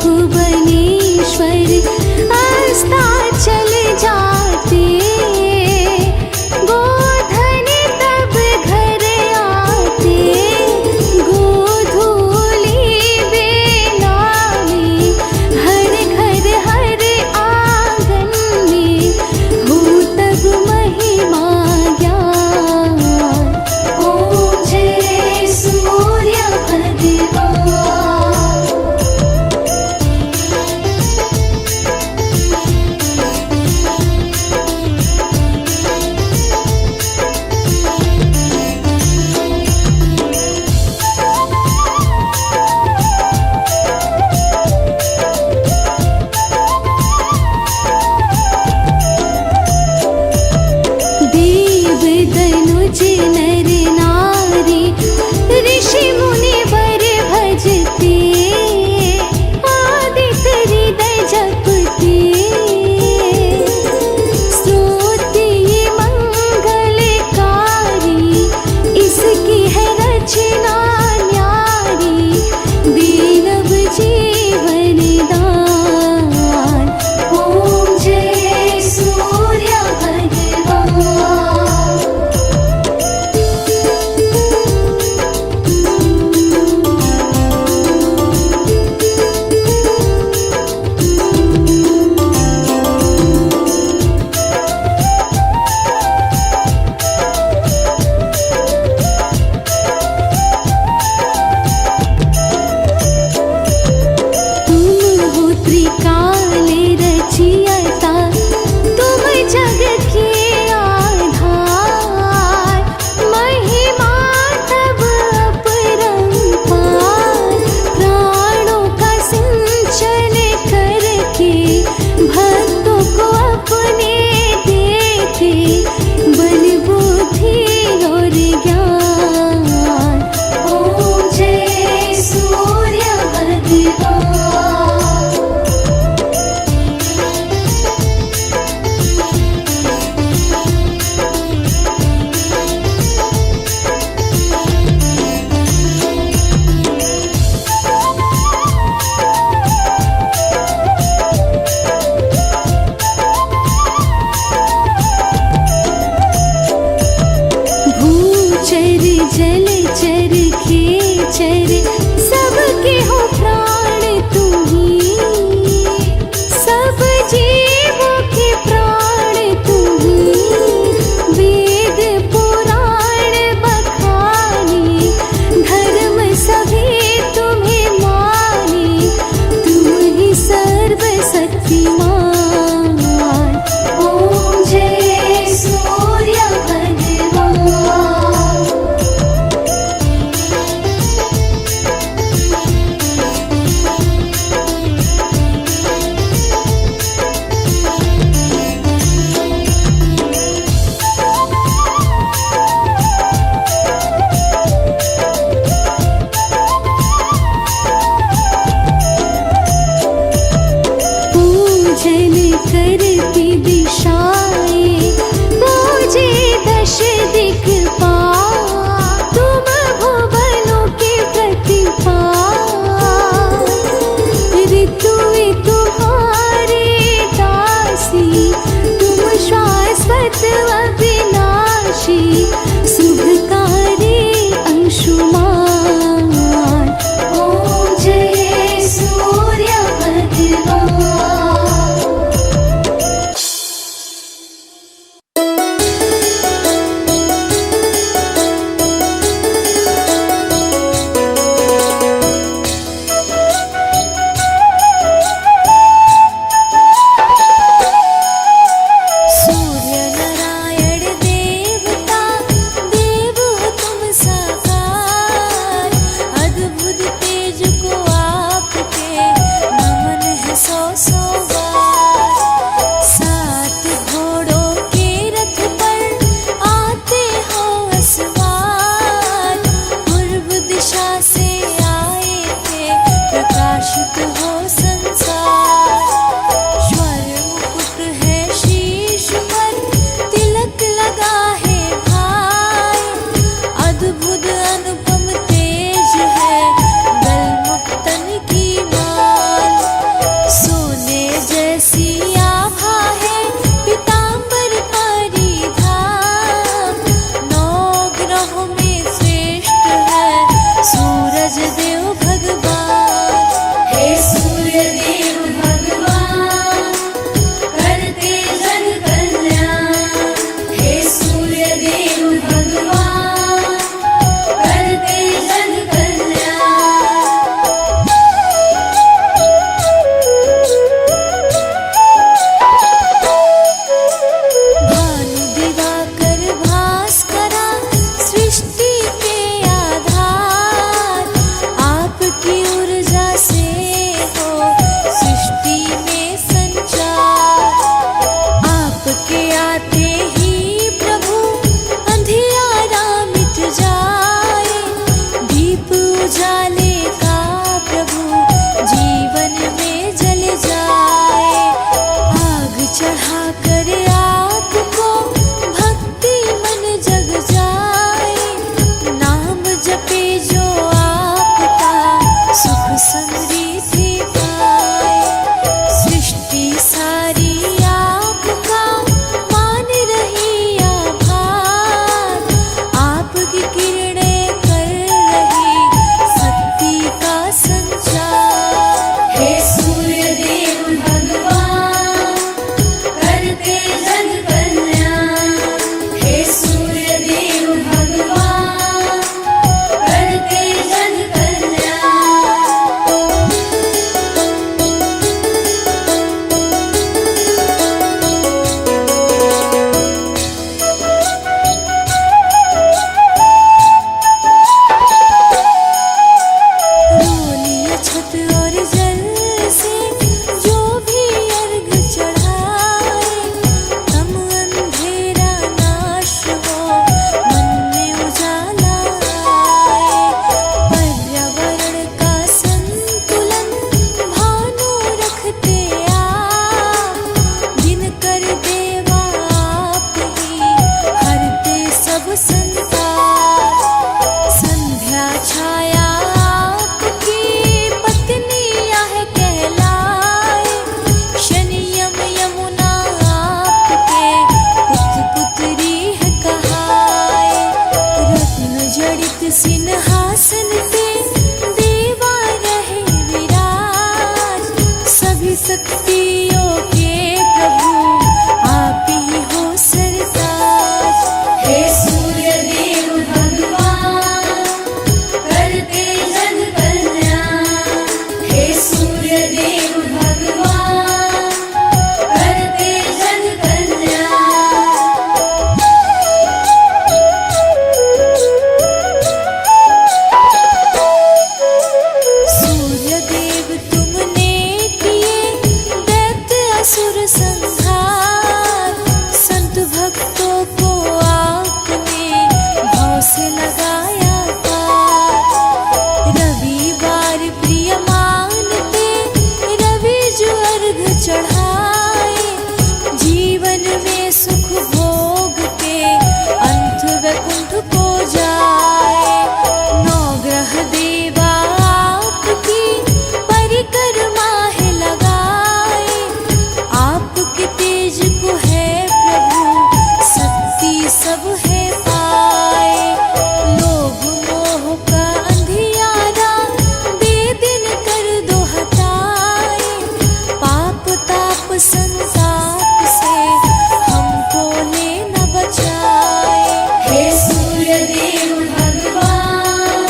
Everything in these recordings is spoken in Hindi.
भुवनेश्वर अस्ताचल जाते, गोधन तब घर आते, गोधूली बेलावे, हर घर हर आंगन में हो तब महिमा ज्ञान। ओम जय सूर्य भगवान। देव दनुज नर नारी, ऋषि मुनि वर भजते, आदित्य हृदय जपते, स्तोत्र ये मंगलकारी, इसकी है रचना न्यारी, दीनव जीवन दान। ओम जय सूर्य भगवान। तुम हो त्रिकाल रचयिता, तुम जग के आधार, महिमा तब अपरंपार, प्राणों का सिंचन करके भक्तों को अपने देते, बल बुद्धि और ज्ञान। ओम जय सूर्य भगवान। भूचर जलचर खेचर, सबके हो प्राण तुम्ही, सब जीवों के प्राण तुम्ही, वेद पुराण बखाने, धर्म सभी तुम्हें माने, तुम ही सर्वशक्तिमान। ओम जय सूर्य भगवान। पूजन करती दिशाएं, पूजे दश दिक्पाल, तुम भुवनों के प्रतिपाल, ऋतु तुम्हारे दासी, तुम शाश्वत अविनाशी, शुभकारी अंशुमान। ओम जय सूर्य भगवान। जल से जो भी अर्घ चढ़ाए, तम अंधेरा नाश हो, मन में उजाला आए। पर्यावरण का संतुलन भानु रखते आप, दिनकर देवा आप ही हरते सब संताप। संध्या छाया आपकी पत्नी यह कहलाए, शनि यम यमुना आपके पुत्र पुत्री है कहाए। रत्न जड़ित सिंहासन पे देवा रहे विराज, सभी शक्तियों के प्रभु आप ही हो सरताज। हे सूर्य देव भगवान करते जन कल्याण, हे सूर्य देव भगवान करते जन कल्याण। सूर्य देव तुमने किए दैत्य असुर संहार, संत भक्तों को आपने भाव से लगाया पार। रविवार प्रिय मानते रवि जो अर्घ चढ़ाए, जीवन में सुख भोग के अंत वैकुंठ को जाए। नवग्रह देवा आपकी परिक्रमा है लगाए, आपके तेज को है प्रभु शक्ति सब है पाए। लोभ मोह का अंधियारा बेदिन कर दो हटाए, पाप ताप संताप से हमको ले न बचाए। हे सूर्य देव भगवान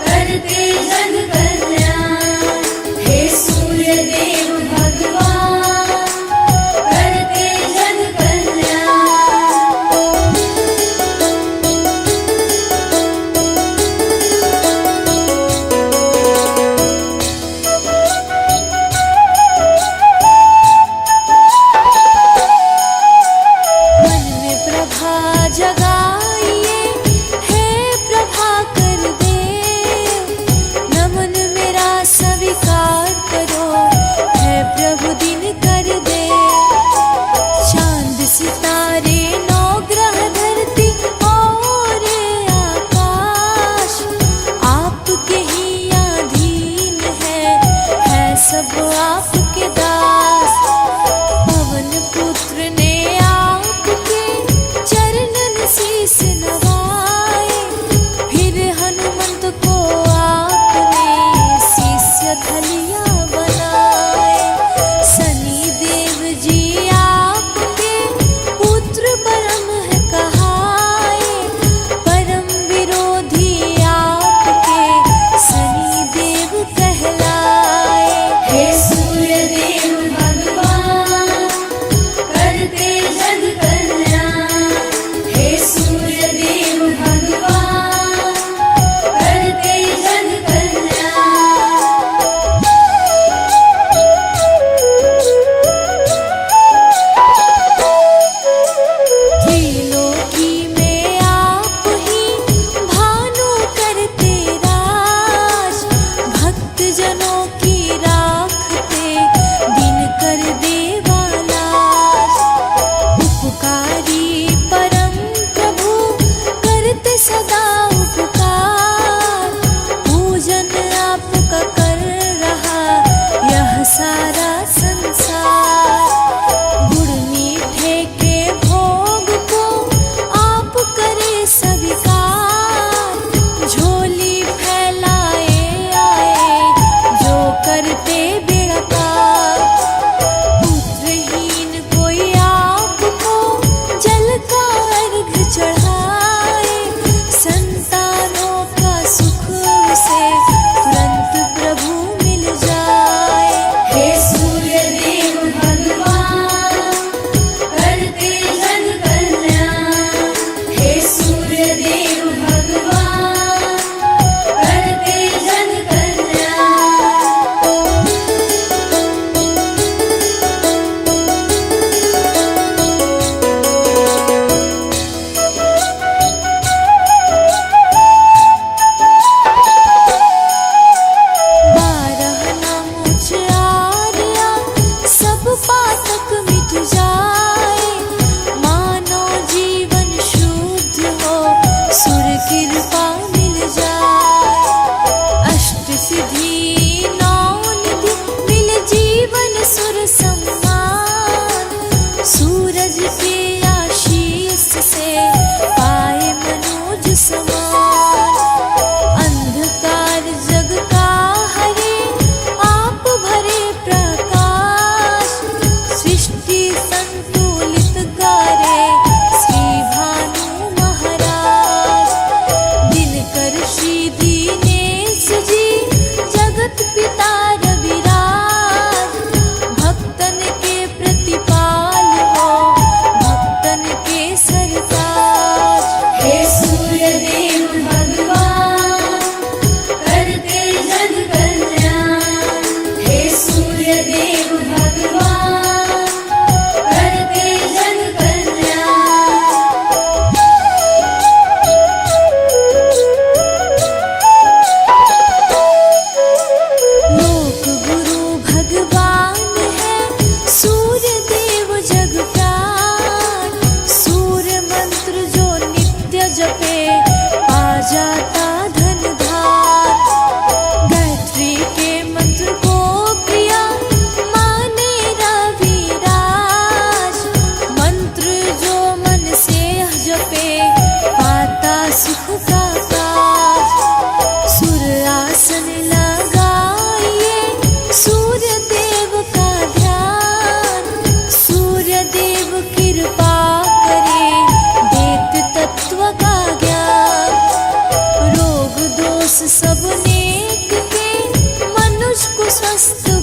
करते जन कल्याण, हे सूर्य देव भगवान करते जन कल्याण। मन में प्रभा जगाइए, हे प्रभा कर देव, नमन मेरा स्वीकार करो, है प्रभु दिन कर दे। चांद सितारे नौ ग्रह धरती और आकाश, आपके ही अधीन है सब आपके दास। पवन पुत्र ने आपके चरणन शीस नवाए, फिर हनुमंत को आपने शिष्य धलिया बनाए। शनि देव जी आपके पुत्र परम है कहाए, परम विरोधी आपके शनि देव कहलाए। हे सूर्य देव भगवान करते जन कल्याण, हे सूर्य देव भगवान करते जन कल्याण। त्रिलोकी में आप ही भानु करते राज, भक्त जनों की राखते दिनकर देवा लाज। उपकारी परम प्रभु करते सदा उपकार, पूजन आपका कर रहा यह सारा संसार। गुड़ मीठे के भोग को आप करे स्वीकार, झोली फैलाए आए जो करते बेड़ा पार। पुत्रहीन कोई आपको जल का अर्घ चढ़ाए, संतानों का सुख उसे तुरंत प्रभु मिल जाए। हे सूर्य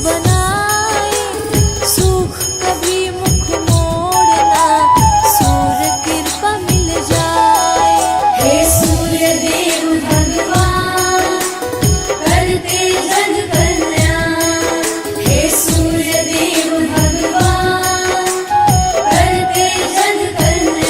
बनाए, सुख कभी मुख मोड़ना, सूर्य कृपा मिल जाए। हे सूर्य देव भगवान करते जग कल्याण, हे सूर्य देव भगवान करते जग कल्याण।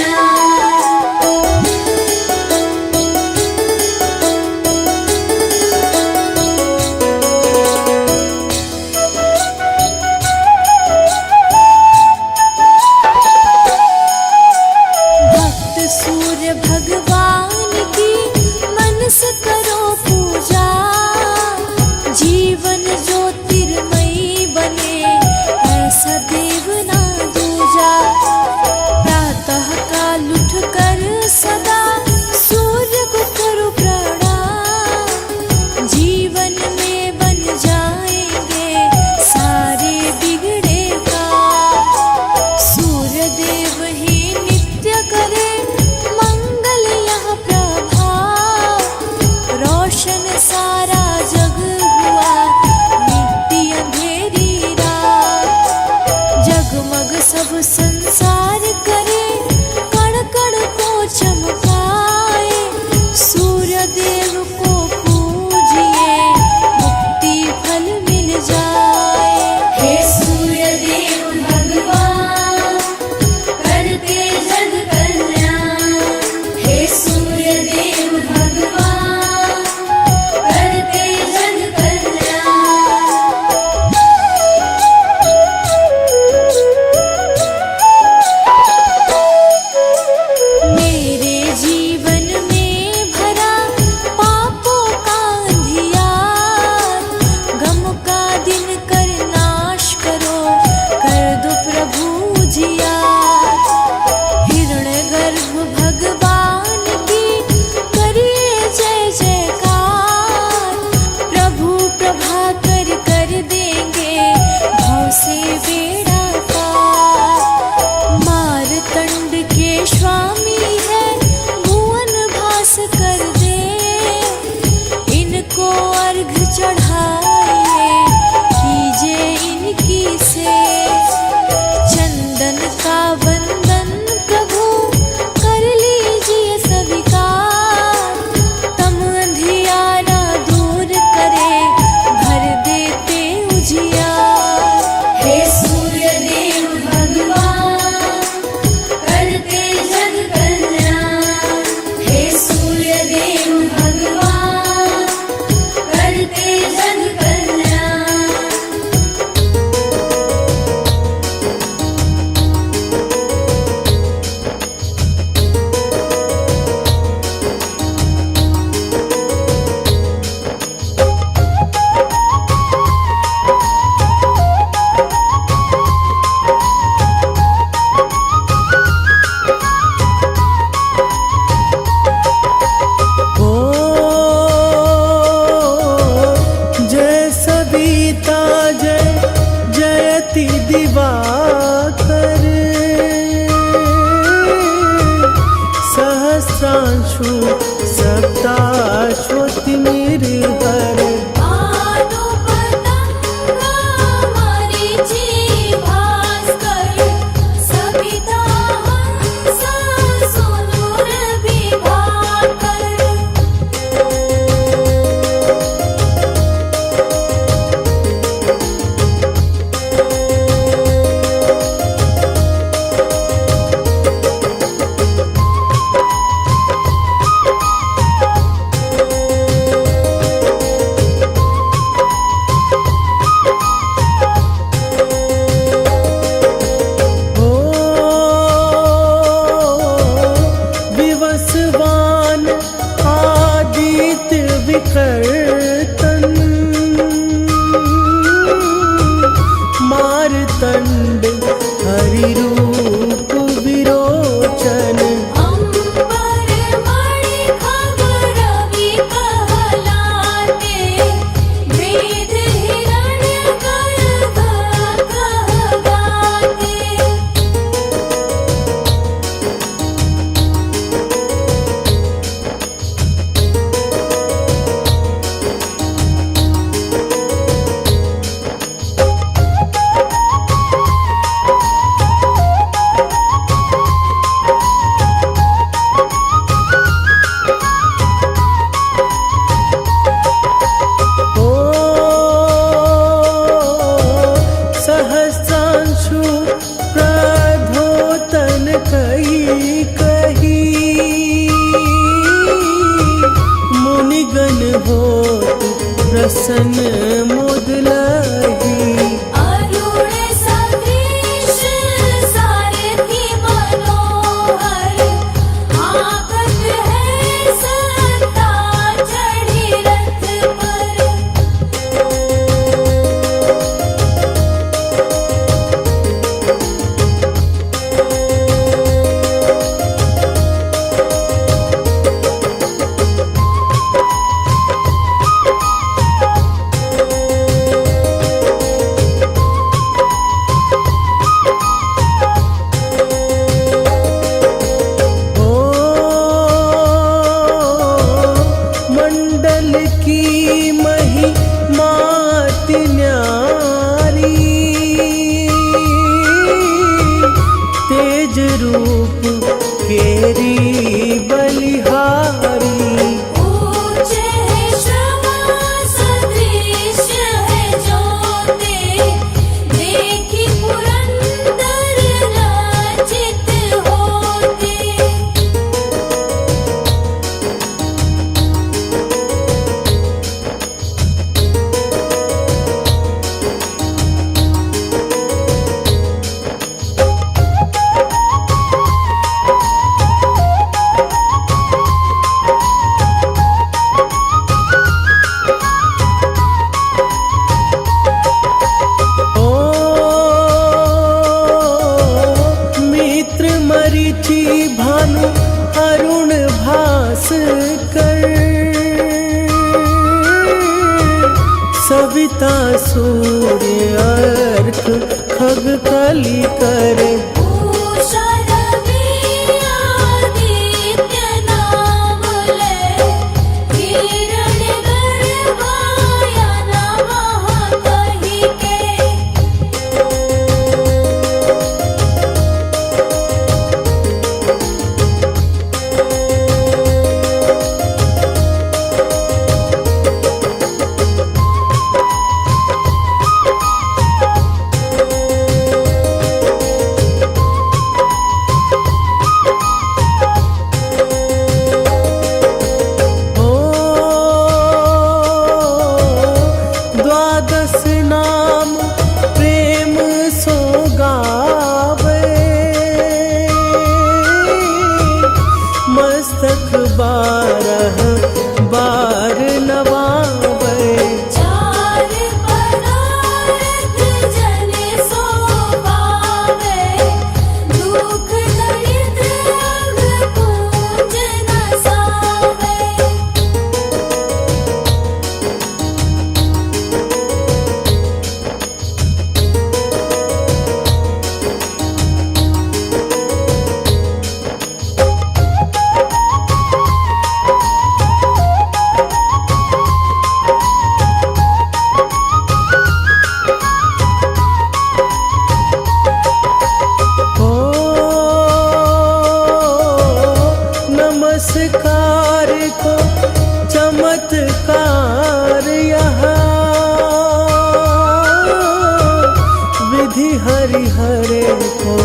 हरे को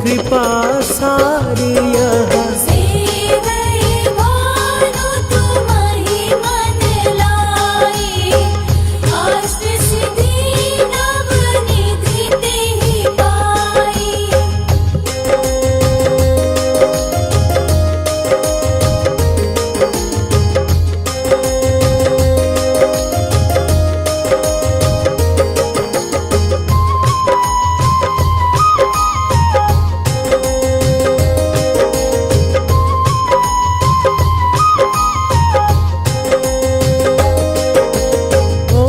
कृपा सारी यहाँ। सेवै भानु तुम्हि मन लाई, अष्ट सिद्धि नव निधि तेहि पाई। ओ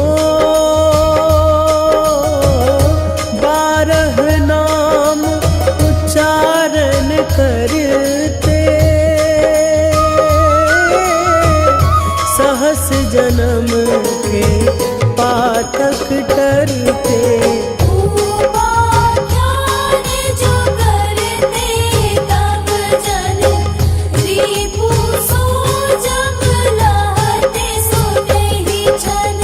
12 नाम उच्चारण करते, सहस जन्म के पातक टरते। उपाख्यान जो करते तब जन, रिपु सो जब लहते सो तेहि छन।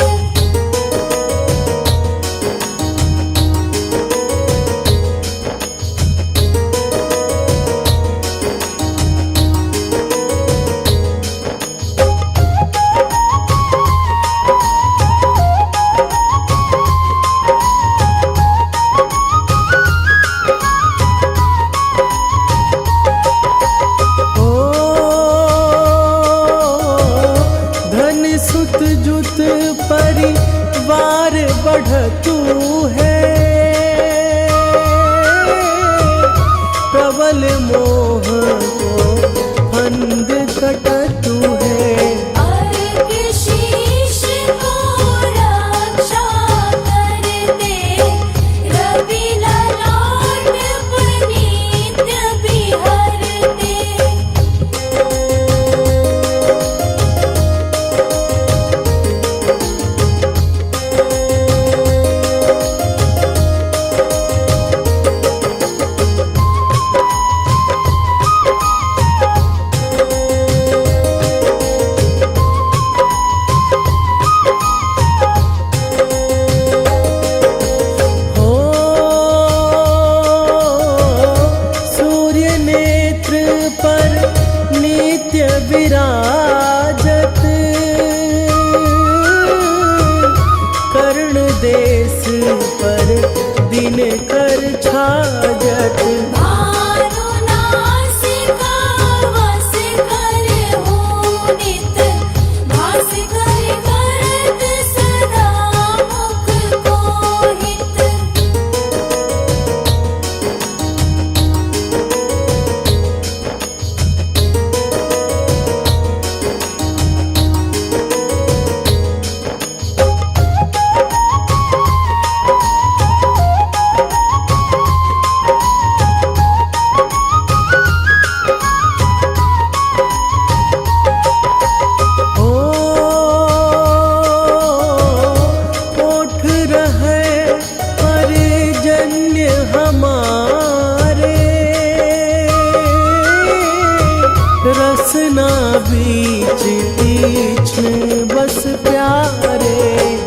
ओ धन सुत जुत परिवार बढ़तु है, प्रबल मोह को फंद कटतु है। अर्घ शीश को रक्षा करते, रवि ललाट पर नित्य बिहरते। हो सूर्य नेत्र पर नित्य विराजत, कर्ण देश पर दिन कर छाजत। भानु नासिका वस कर हो नित, भास कर करत सदा मुख को हित। ओ ओठ रहे परिजन्य हमारे, रसना बीच तीक्ष्ण बस प्यारे।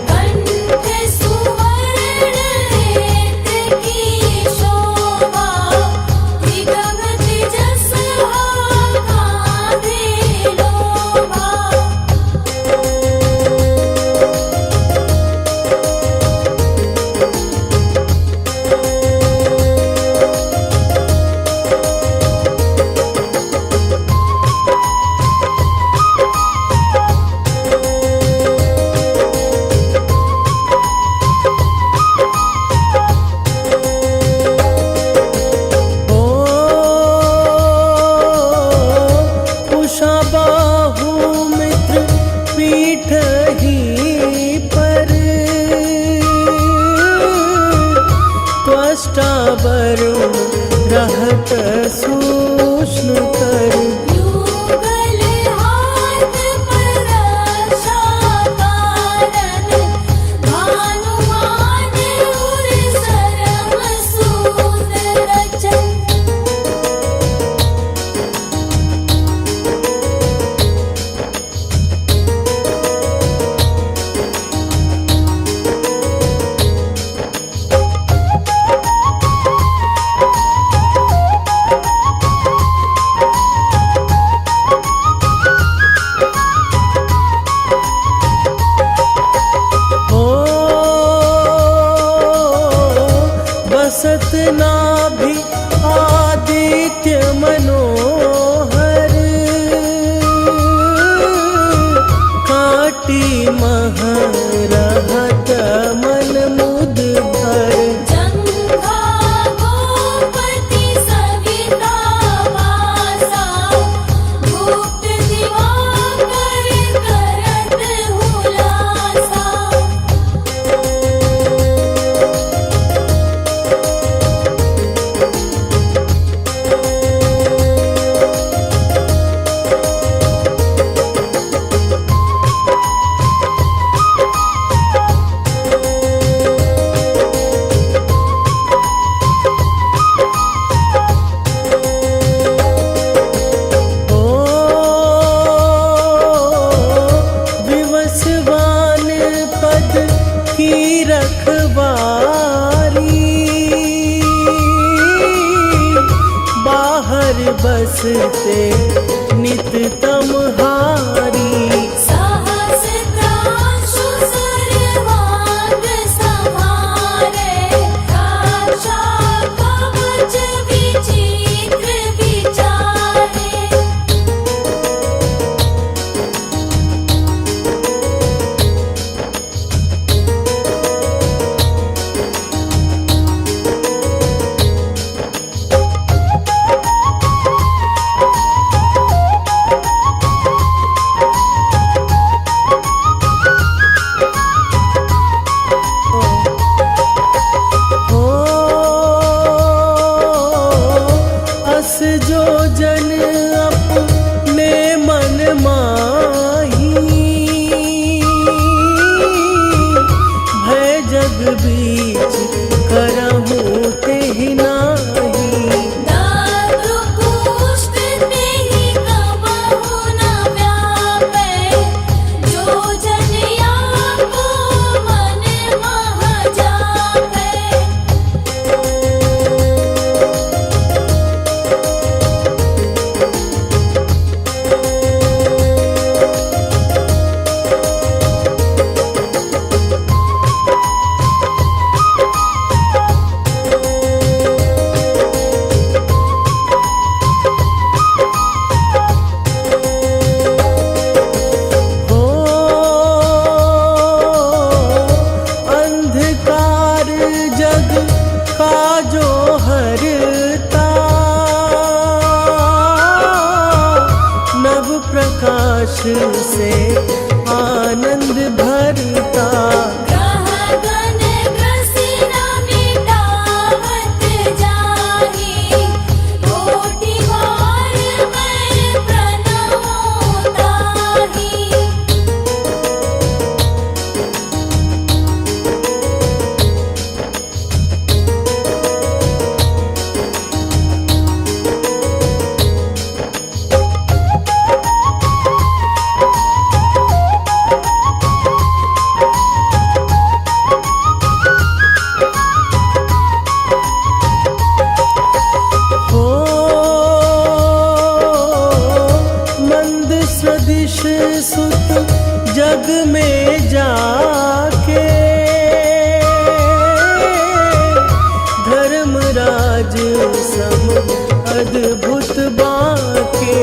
कंठ सुवर्ण रेत की शोभा, निगम तेजस कांधे लोभा। ओ उषा बाहु मित्र पीठ ही पर, त्वष्टा वरुण रहत सूक्ष्म कर। युगल हाथ पर रक्षा कारण, भानुमान उर सरम सूत रचन। सतनाभि आदित्य मनोहर काटी महरहत मन मुद भर जंघा गोपति सविता वासा गुप्त दिवाकर करत हुलासा ओ विवस्वान पद की रखवारी बाहर बसते नित तमहारी सहस्त्रांशु सर्वांग समारे रक्षा कवच विचित्र विचारे ओ अस जो जन अपने मन माही भय जग बीच करहूँ तेहि नाही दारु पुष्ट तेहि कबहु न व्यापै जो जन आपो मन मह जापै हो अंधकार जग का जो हरता नव प्रकाश से आनंद भरता ग्रह गण ग्रसिना मिटावत जाहि कोटि बार मैं प्रणमो ताहि हो मंद सदिश सुत जग में जाके धर्मराज सम अद्भुत बाके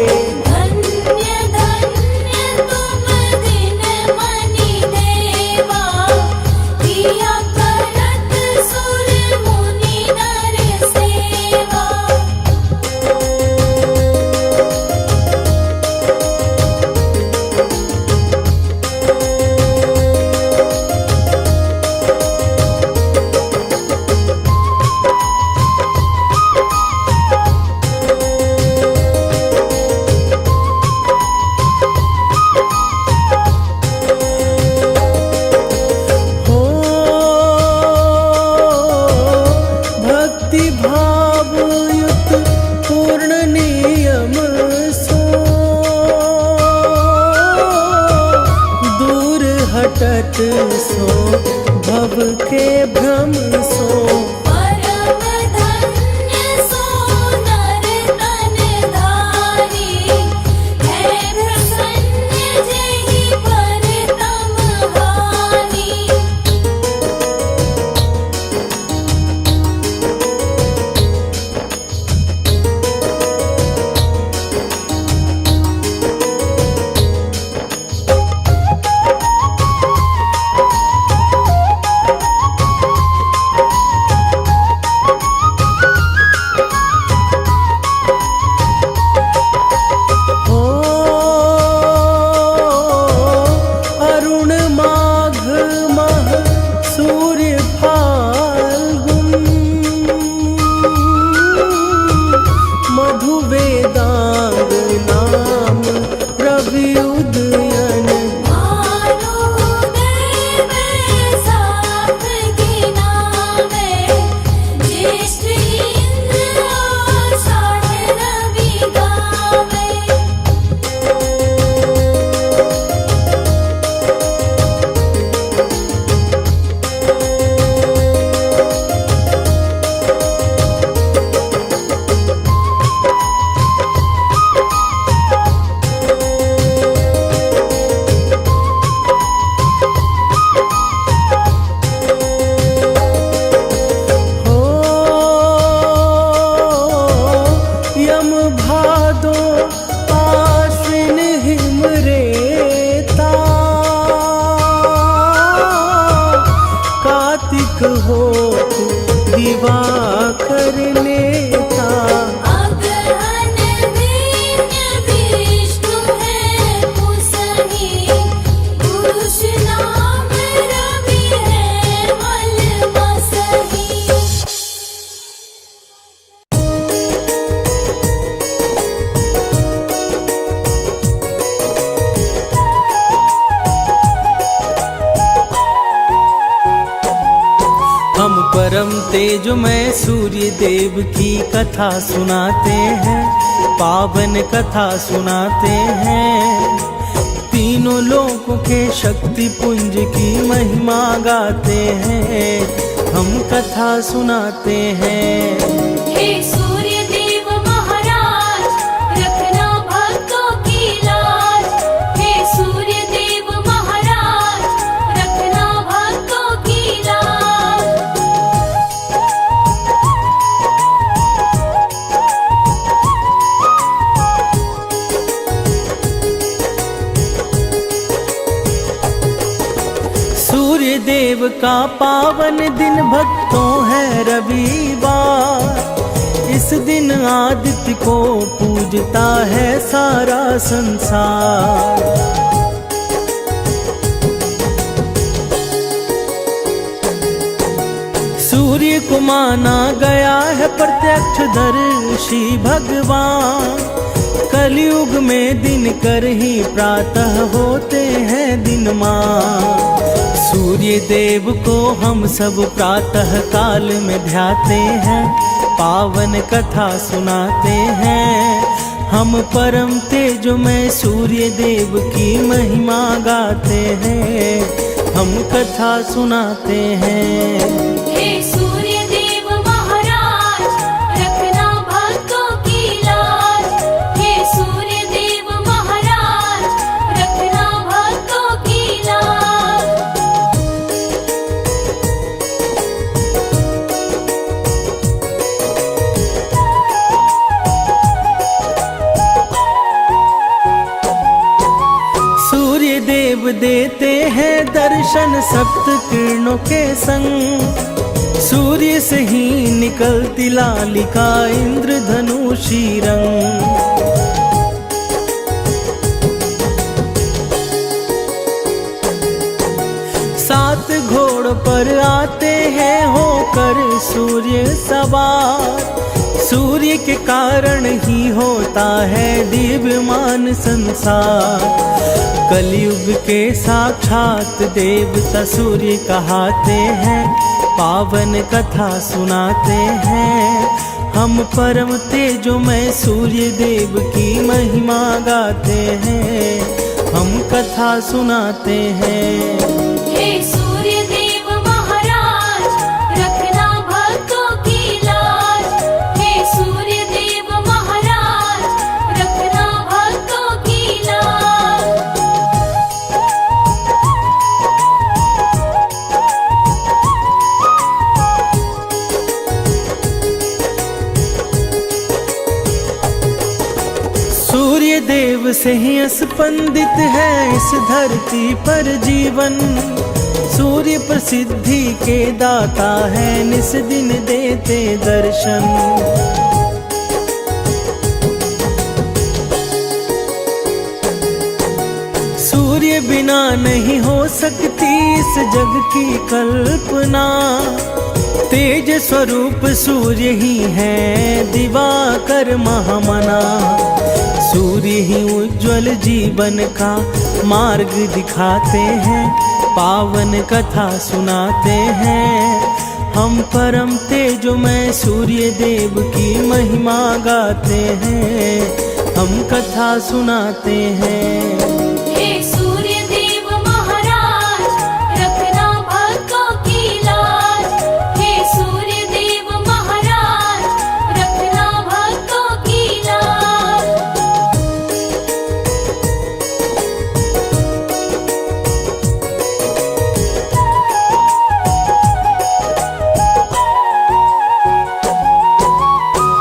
धन्य धन्य तुम दिन मनि देवा किया करत सुर मुनि नर सेवा दिवाकर नेता। अगहन दैन्य विष्णु है कुसही, पुरुष नाम रवि है मल मसही। हम परम तेजमय सूर्य देव की कथा सुनाते हैं, पावन कथा सुनाते हैं। तीनों लोकों के शक्ति पुंज की महिमा गाते हैं, हम कथा सुनाते हैं। हे सूर्य देव महाराज, रखना भक्तों की लाज। हे सूर्य देव महाराज, रखना भक्तों की लाज। सूर्य देव का पावन दिन भक्तों है रविवार। इस दिन आदित्य को पूजता है सारा संसार। सूर्य को माना गया है प्रत्यक्षदर्शी भगवान। कलयुग में दिन कर ही प्रातः होते हैं दिनमान। सूर्य देव को हम सब प्रातः काल में ध्याते हैं, पावन कथा सुनाते हैं। हम परम तेजमय सूर्य देव की महिमा गाते हैं, हम कथा सुनाते हैं। हे सूर्य देव महाराज, रखना भक्तों की लाज। हे सूर्य देव महाराज, रखना भक्तों की लाज। सूर्य देव देते हैं दर्शन सप्त किरणों के संग। सूर्य से ही निकलती लालिका इंद्रधनुषी रंग। सात घोड़ पर आते हैं होकर सूर्य सवार। सूर्य के कारण ही होता है दिव्यमान संसार। कलयुग के साक्षात देवता सूर्य कहाते हैं, पावन कथा सुनाते हैं। हम परम तेजोमय सूर्य देव की महिमा गाते हैं, हम कथा सुनाते हैं। हे सूर्य देव महाराज, रखना भक्तों की लाज। हे सूर्य देव महाराज, रखना भक्तों की लाज। सूर्य देव से ही स्पंदित है इस धरती पर जीवन। सूर्य प्रसिद्धि के दाता है, निस दिन देते दर्शन। सूर्य बिना नहीं हो सकती इस जग की कल्पना। तेज स्वरूप सूर्य ही है दिवाकर महामना। सूर्य ही उज्ज्वल जीवन का मार्ग दिखाते हैं, पावन कथा सुनाते हैं। हम परम तेजोमय सूर्य देव की महिमा गाते हैं, हम कथा सुनाते हैं। हे सूर्य देव महाराज, रखना भक्तों की लाज। हे सूर्य देव महाराज, रखना भक्तों की लाज।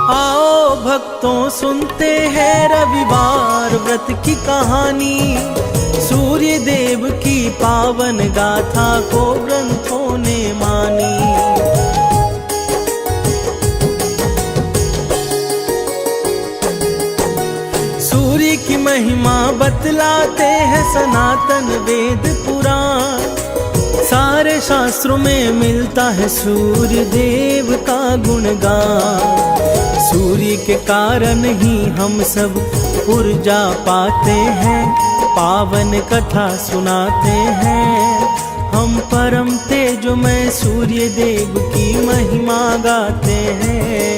आओ भक्तों सुनते हैं रविवार व्रत की कहानी। सूर्य देव की पावन गाथा को ग्रंथों ने मानी। बतलाते हैं सनातन वेद पुराण। सारे शास्त्रों में मिलता है सूर्य देव का गुणगान। सूर्य के कारण ही हम सब ऊर्जा पाते हैं, पावन कथा सुनाते हैं। हम परम तेजोमय सूर्य देव की महिमा गाते हैं,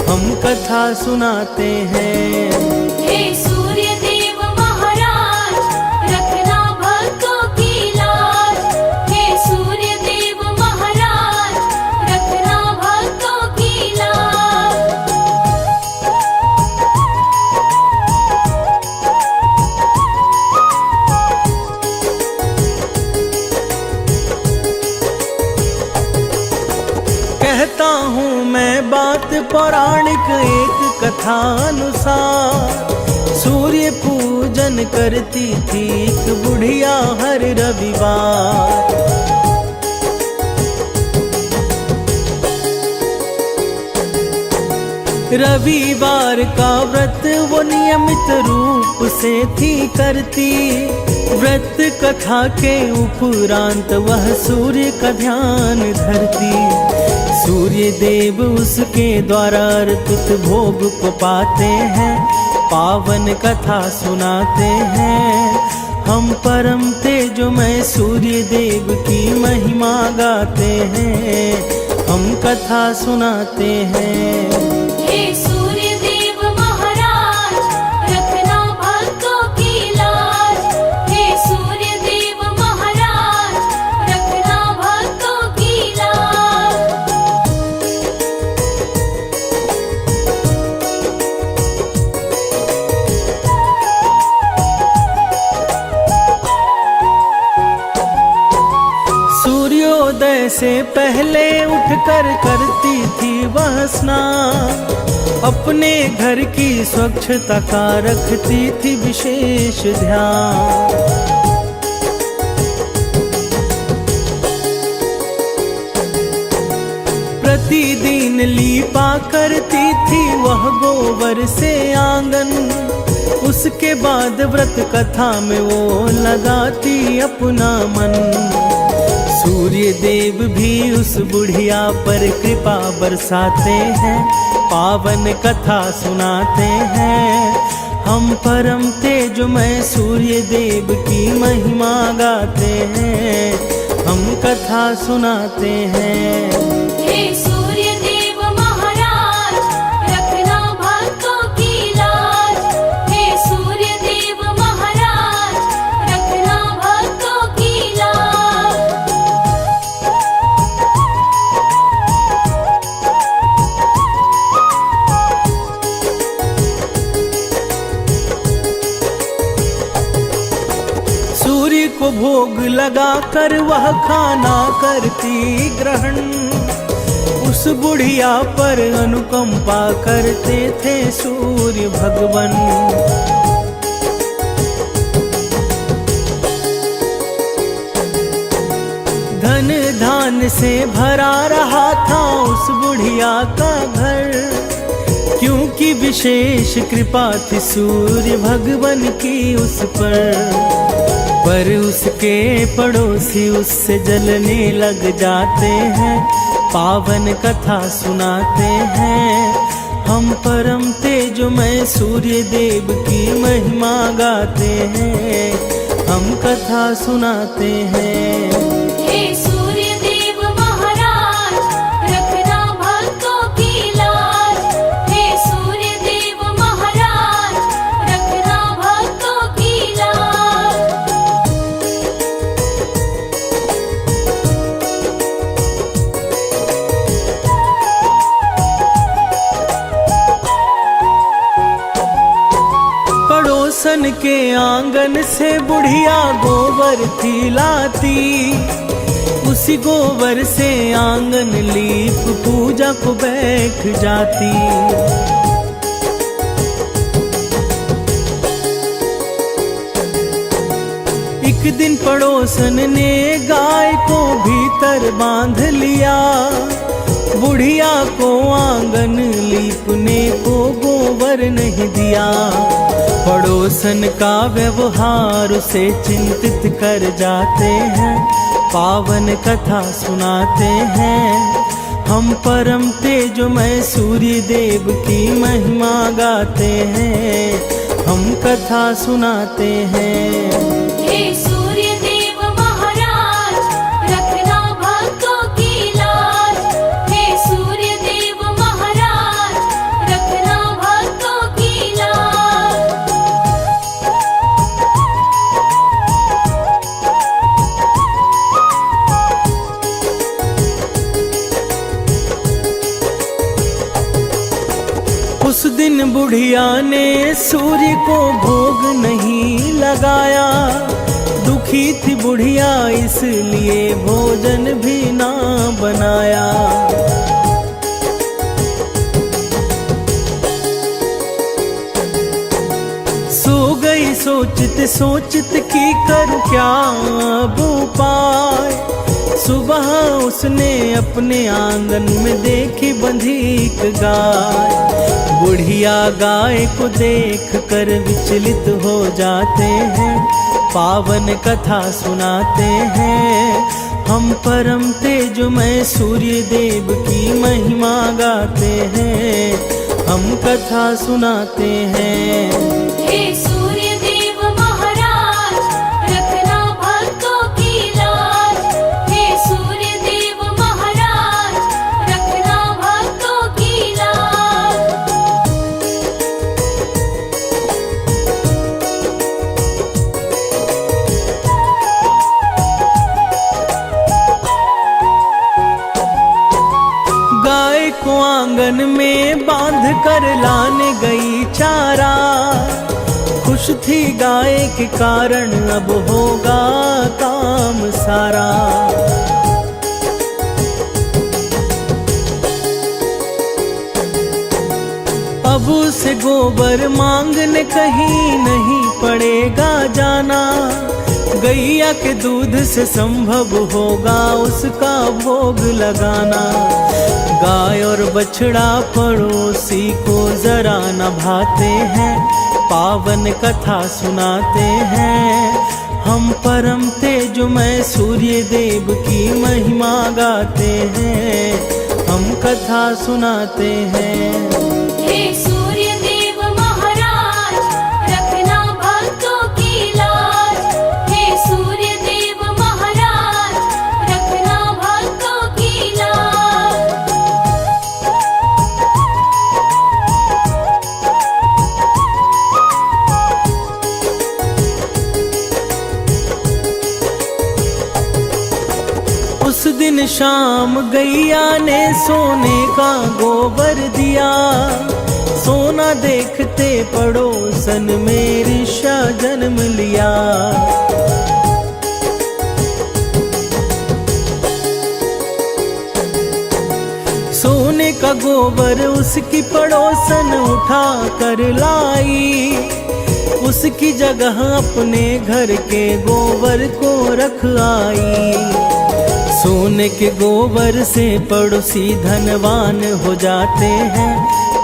हम कथा सुनाते हैं। हे सूर्य देव महाराज, रखना भक्तों की लाज। हे सूर्य देव महाराज, रखना भक्तों की लाज। कहता हूँ मैं बात पौराणिक एक कथा अनुसार। सूर्य पूजन करती थी एक बुढ़िया हर रविवार। रविवार का व्रत वो नियमित रूप से थी करती। व्रत कथा के उपरांत वह सूर्य का ध्यान धरती। सूर्य देव उसके द्वारा अर्पित भोग को पाते हैं, पावन कथा सुनाते हैं। हम परम तेजोमय सूर्य देव की महिमा गाते हैं, हम कथा सुनाते हैं। हे सूर्य देव महाराज, रखना भक्तों की लाज। हे सूर्य देव महाराज, रखना भक्तों की लाज। सूर्योदय से पहले उठकर करती थी वह स्नान। अपने घर की स्वच्छता का रखती थी विशेष ध्यान। प्रतिदिन लीपा करती थी वह गोबर से आंगन। उसके बाद व्रत कथा में वो लगाती अपना मन। सूर्य देव भी उस बुढ़िया पर कृपा बरसाते हैं, पावन कथा सुनाते हैं। हम परम तेजोमय सूर्य देव की महिमा गाते हैं, हम कथा सुनाते हैं। हे सूर्य देव महाराज, रखना भक्तों की लाज। हे सूर्य देव महाराज, रखना भक्तों की लाज। सूर्य को भोग लगाकर वह खाना करती ग्रहण। उस बुढ़िया पर अनुकंपा करते थे सूर्य भगवान। धन धान से भरा रहा था उस बुढ़िया का घर, क्योंकि विशेष कृपा थी सूर्य भगवान की उस पर उसके पड़ोसी उससे जलने लग जाते हैं, पावन कथा सुनाते हैं। हम परम तेजोमय सूर्य देव की महिमा गाते हैं, हम कथा सुनाते हैं। हे सूर्य देव महाराज, रखना भक्तों की लाज। हे सूर्य देव महाराज, रखना भक्तों की लाज। पड़ोसन के आंगन से बुढ़िया गोबर थी लाती। उसी गोबर से आंगन लीप पूजा को बैठ जाती। एक दिन पड़ोसन ने गाय को भीतर बांध लिया। बुढ़िया को आंगन लीपने को गोबर नहीं दिया। पड़ोसन का व्यवहार उसे चिंतित कर जाते हैं, पावन कथा सुनाते हैं। हम परम तेजोमय सूर्य देव की महिमा गाते हैं, हम कथा सुनाते हैं। हे सूर्य देव महाराज, रखना भक्तों की लाज। हे सूर्य देव महाराज, रखना भक्तों की लाज। उस दिन बुढ़िया ने सूर्य को भोग नहीं लगाया, दुखी थी बुढ़िया इसलिए भोजन भी ना बनाया। सो गई सोचते सोचते कि करूं क्या अब उपाय। सुबह उसने अपने आंगन में देखी बंधी एक गाय। बुढ़िया गाय को देख कर विचलित हो जाते हैं, पावन कथा सुनाते हैं। हम परम तेजोमय सूर्य देव की महिमा गाते हैं, हम कथा सुनाते हैं। हे सूर्य देव महाराज, रखना भक्तों की लाज। हे सूर्य देव महाराज, रखना भक्तों की लाज। गाय को आंगन में बांध कर लाने गई चारा। खुश थी गाय के कारण अब होगा काम सारा। अब उसे गोबर मांगने कहीं नहीं पड़ेगा जाना। गैया के दूध से संभव होगा उसका भोग लगाना। गाय और बछड़ा पड़ोसी को जरा न भाते हैं, पावन कथा सुनाते हैं। हम परम तेजोमय सूर्य देव की महिमा गाते हैं, हम कथा सुनाते हैं। हे सूर्य देव महाराज, रखना भक्तों की लाज। हे सूर्य देव महाराज, रखना भक्तों की लाज। उस दिन शाम गैया ने सोने का गोबर दिया। सोना देखते पड़ोसन में ऋषा जन्म लिया। सोने का गोबर उसकी पड़ोसन उठा कर लाई। उसकी जगह अपने घर के गोबर को रख आई। सोने के गोबर से पड़ोसी धनवान हो जाते हैं,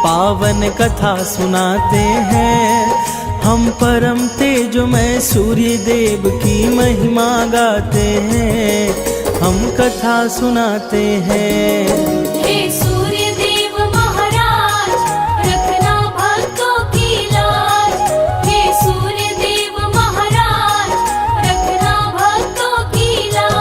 पावन कथा सुनाते हैं। हम परम तेजोमय सूर्य देव की महिमा गाते हैं, हम कथा सुनाते हैं। हे सूर्य देव महाराज, रखना भक्तों की लाज। हे सूर्य देव महाराज, रखना भक्तों की लाज।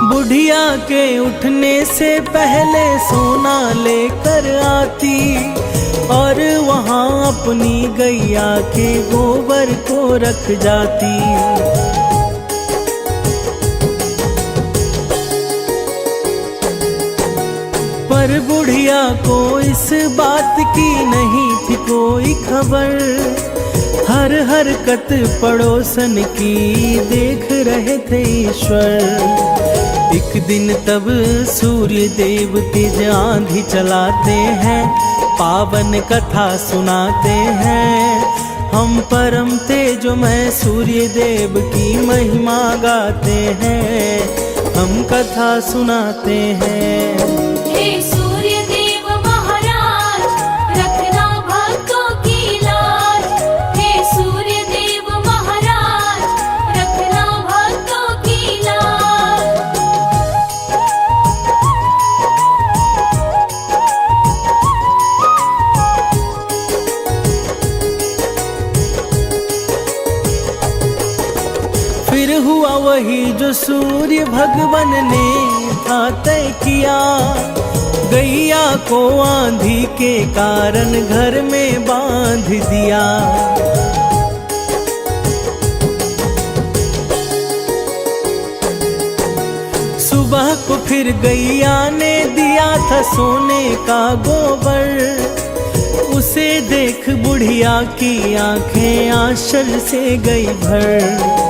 बुढ़िया के उठने से पहले सोना लेकर आती और वहाँ अपनी गैया के गोबर को रख जाती। पर बुढ़िया को इस बात की नहीं थी कोई खबर। हर हरकत पड़ोसन की देख रहे थे ईश्वर। एक दिन तब सूर्य देव तेज आंधी चलाते हैं, पावन कथा सुनाते हैं। हम परम तेजोमय सूर्य देव की महिमा गाते हैं, हम कथा सुनाते हैं। हे सूर्य देव महाराज, रखना भक्तों की लाज। हे सूर्य देव महाराज, रखना भक्तों की लाज। फिर हुआ वही जो सूर्य भगवान ने था तय किया, गैया को आंधी के कारण घर में बांध दिया। सुबह को फिर गैया ने दिया था सोने का गोबर, उसे देख बुढ़िया की आंखें आश्चर्य से गई भर।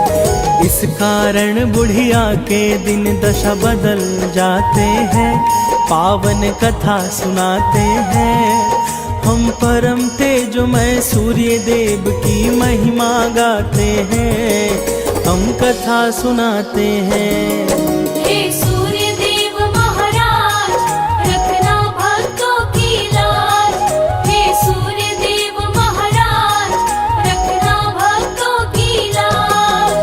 इस कारण बुढ़िया के दिन दशा बदल जाते हैं, पावन कथा सुनाते हैं। हम परम तेजोमय सूर्य देव की महिमा गाते हैं, हम कथा सुनाते हैं। हे सूर्य देव महाराज, रखना भक्तों की लाज। हे सूर्य देव महाराज, रखना भक्तों की लाज।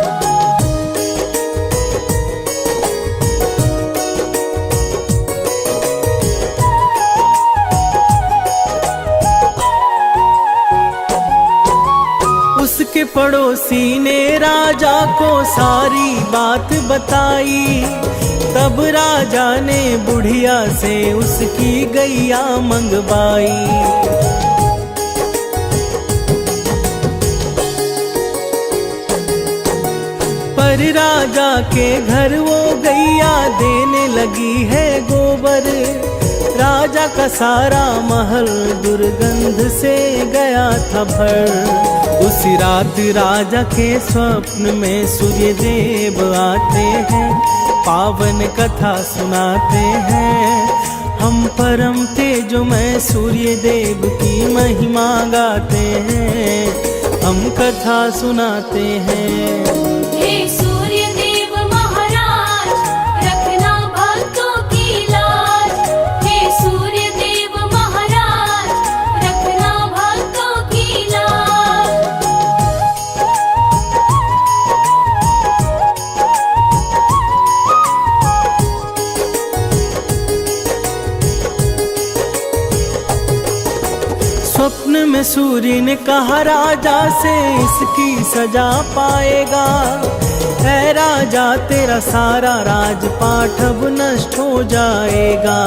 उसके पड़ोसी ने राजा को सारी बात बताई, तब राजा ने बुढ़िया से उसकी गैया मंगवाई। पर राजा के घर वो गैया देने लगी है गोबर, राजा का सारा महल दुर्गंध से गया था भर। उसी रात राजा के स्वप्न में सूर्य देव आते हैं, पावन कथा सुनाते हैं। हम परम तेजोमय सूर्य देव की महिमा गाते हैं, हम कथा सुनाते हैं। हे सूर्य देव महाराज, रखना भक्तों की लाज। हे सूर्य देव महाराज, रखना भक्तों की लाज। स्वप्न में सूर्य ने कहा राजा से इसकी सजा पाएगा। है राजा तेरा सारा राजपाट अब नष्ट हो जाएगा।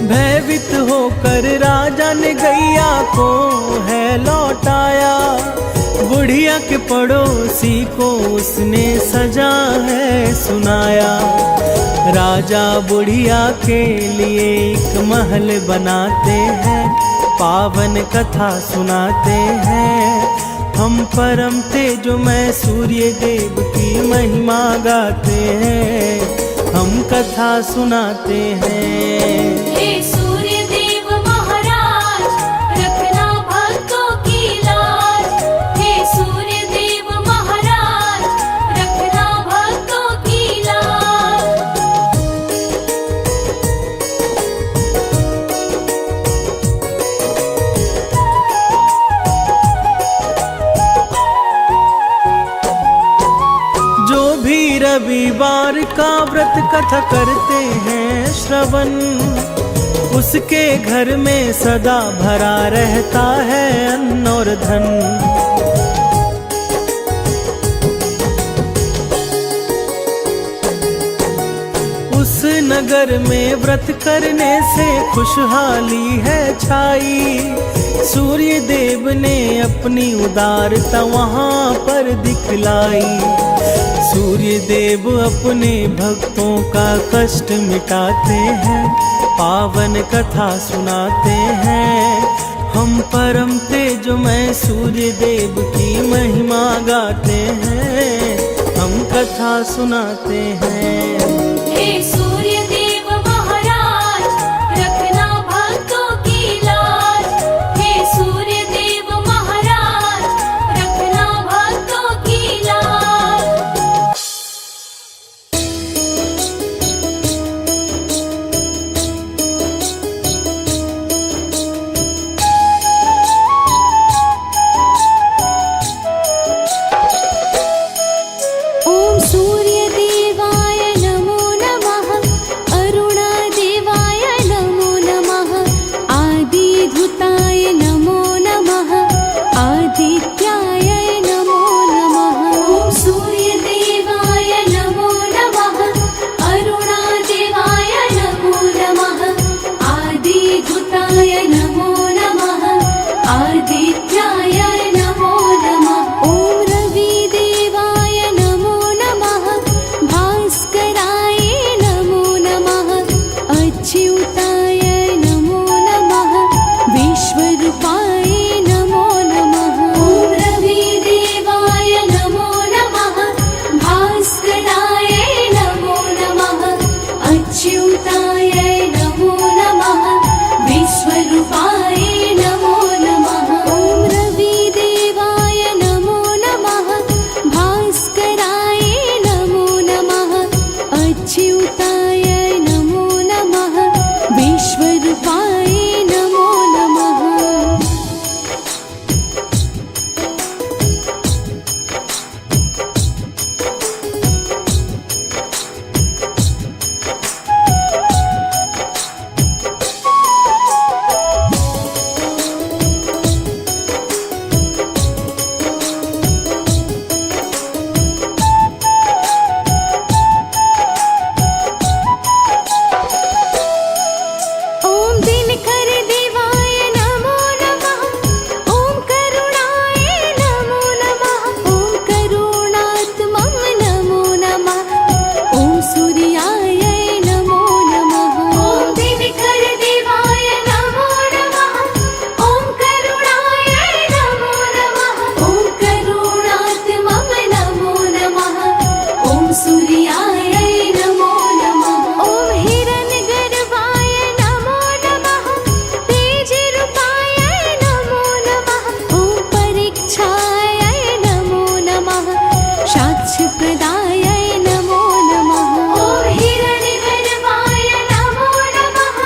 भयभीत होकर राजा ने गैया को है लौटाया, बुढ़िया के पड़ोसी को उसने सजा है सुनाया। राजा बुढ़िया के लिए एक महल बनाते हैं, पावन कथा सुनाते हैं। हम परम तेजोमय सूर्य देव की महिमा गाते हैं, हम कथा सुनाते हैं। हे सूर्य देव महाराज, रखना भक्तों की लाज। हे सूर्य देव महाराज, रखना भक्तों की लाज। जो भी रविवार का व्रत कथा करते हैं श्रवण, उसके घर में सदा भरा रहता है अन्न और धन। उस नगर में व्रत करने से खुशहाली है छाई। सूर्य देव ने अपनी उदारता वहाँ पर दिखलाई। सूर्य देव अपने भक्तों का कष्ट मिटाते हैं, पावन कथा सुनाते हैं। हम परम तेजोमय सूर्य देव की महिमा गाते हैं, हम कथा सुनाते हैं। हे सूर्य देव महाराज, अच्युताय नमो नमः विश्वरूपाय नमो नमः ॐ रविदेवाय नमो नमः भास्कराय नमो नमः अच्युताय नमो नमः विश्वरूपाय नमो नमः ॐ दिनकर देवाय नमो नमः ॐ करुणाय नमो नमः ॐ करुणात्मं नमो नमः ॐ सूर्याय नमो नमः ॐ दिनकर देवाय नमो नमः ॐ करुणाय नमो नमः ॐ करुणात्मं नमो नमः ॐ सूर्याय नमो नमः ॐ हिरण्यगर्भाय नमो नमः तेजरूपाय नमो नमः ॐ परीक्षाय नमो नमः साक्षप्रदाय नमो नमः ॐ हिरण्यगर्भाय नमो नमः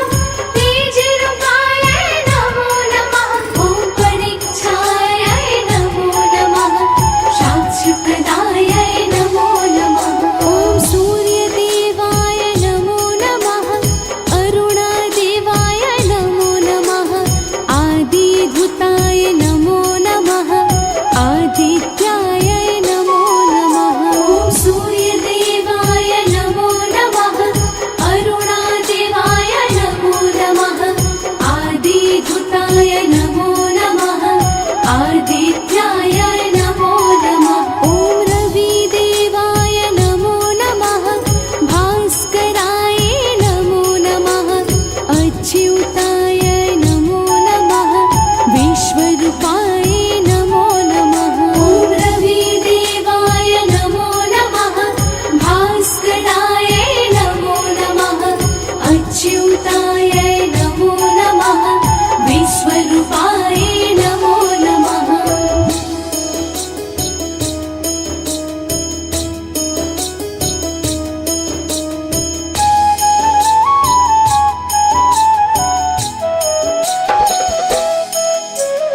तेजरूपाय नमो नमः ॐ परीक्षाय नमो नमः साक्षप्रदाय नमो नमः ॐ सूर्यदेवाय नमो नमः अरुणदेवाय नमो नमः आदिभूताय नमो नमः आदित्याय नमो नमः ॐ सूर्यदेवाय नमो नमः अरुणादेवाय नमो नमः आदिभूताय नमो नमः आदित्याय नमो नमः ॐ रविदेवाय नमो नमः भास्कराय नमो नमः अच्युताय नमो नमः विश्वरूपाय नमो नमः ॐ रविदेवाय नमो नमः भास्कराय नमो नमः अच्युताय नमो नमः विश्वरूपाय नमो नमः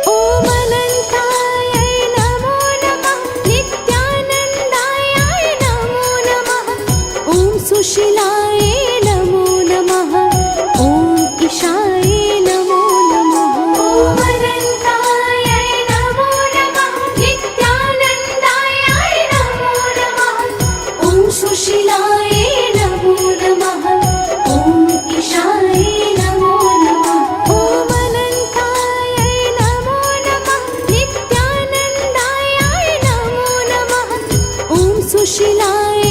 ॐ अनन्ताय नमो नमः नित्यानन्दाय नमो नमः ॐ सुशीलाय नमो नमः ॐ ईशाय नमो नमः ॐ अनन्ताय नमो नमः नित्यानन्दाय नमो नमः ॐ सुशीलाय नमो नमः ॐ ईशाय नमो नमः ॐ अनन्ताय नमो नमः नित्यानन्दाय नमो नमः ॐ सुशीलाय